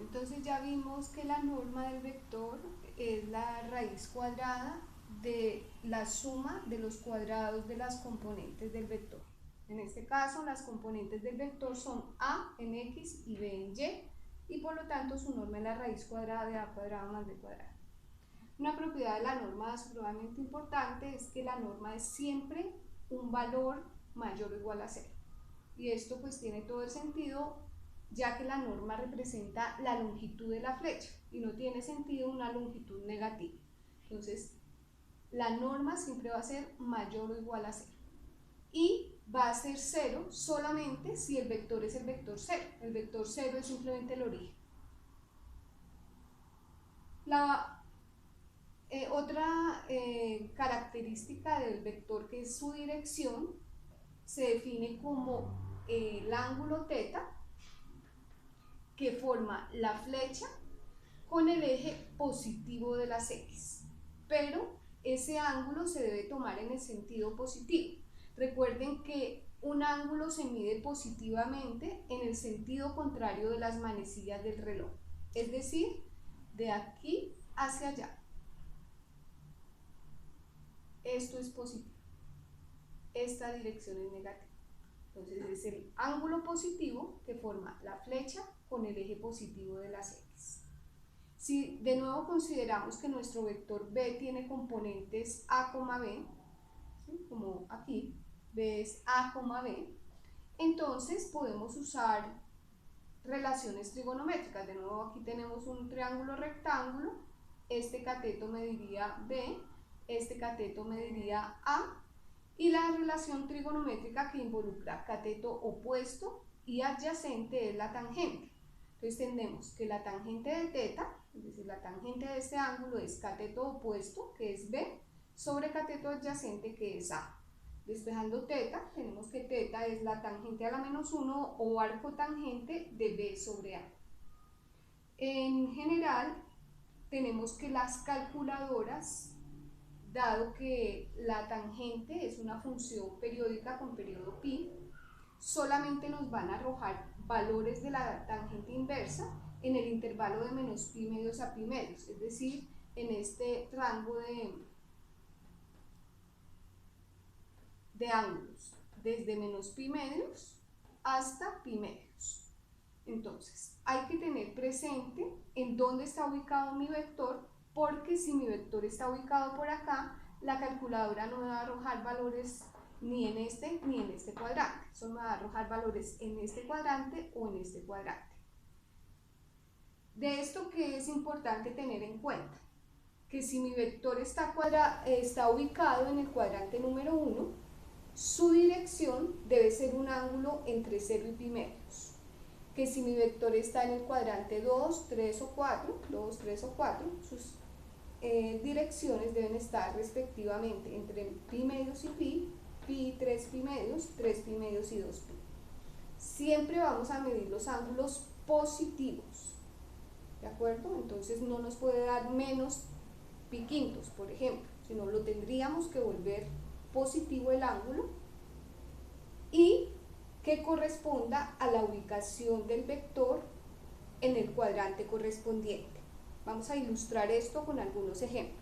Entonces ya vimos que la norma del vector es la raíz cuadrada de la suma de los cuadrados de las componentes del vector. En este caso, las componentes del vector son a en x y b en y, y por lo tanto su norma es la raíz cuadrada de a cuadrado más b cuadrado. Una propiedad de la norma supremamente importante es que la norma es siempre un valor mayor o igual a 0. Y esto pues tiene todo el sentido, ya que la norma representa la longitud de la flecha y no tiene sentido una longitud negativa. Entonces, la norma siempre va a ser mayor o igual a 0. Y va a ser 0 solamente si el vector es el vector 0. El vector 0 es simplemente el origen. La otra característica del vector, que es su dirección, se define como el ángulo θ que forma la flecha con el eje positivo de las x, pero ese ángulo se debe tomar en el sentido positivo. Recuerden que un ángulo se mide positivamente en el sentido contrario de las manecillas del reloj, es decir, de aquí hacia allá. Esto es positivo, esta dirección es negativa. Entonces es el ángulo positivo que forma la flecha con el eje positivo de las x. Si de nuevo consideramos que nuestro vector b tiene componentes a, b, ¿sí? Como aquí, b es a, b, entonces podemos usar relaciones trigonométricas. De nuevo aquí tenemos un triángulo rectángulo, este cateto mediría b, este cateto mediría a, y la relación trigonométrica que involucra cateto opuesto y adyacente es la tangente. Entonces tenemos que la tangente de θ, es decir, la tangente de este ángulo es cateto opuesto, que es b, sobre cateto adyacente, que es a. Despejando θ, tenemos que θ es la tangente a la menos 1 o arco tangente de b sobre a. En general, tenemos que las calculadoras, dado que la tangente es una función periódica con periodo pi, solamente nos van a arrojar valores de la tangente inversa en el intervalo de menos pi medios a pi medios, es decir, en este rango de ángulos, desde menos pi medios hasta pi medios. Entonces, hay que tener presente en dónde está ubicado mi vector, porque si mi vector está ubicado por acá, la calculadora no me va a arrojar valores ni en este cuadrante, solo me va a arrojar valores en este cuadrante o en este cuadrante. De esto, ¿qué es importante tener en cuenta? Que si mi vector está ubicado en el cuadrante número 1, su dirección debe ser un ángulo entre 0 y pi medios. Que si mi vector está en el cuadrante 2, 3 o 4, sus direcciones deben estar respectivamente entre pi medios y pi, 3 pi medios y 2 pi. Siempre vamos a medir los ángulos positivos, ¿de acuerdo? Entonces no nos puede dar menos pi quintos, por ejemplo, sino lo tendríamos que volver positivo el ángulo y que corresponda a la ubicación del vector en el cuadrante correspondiente. Vamos a ilustrar esto con algunos ejemplos.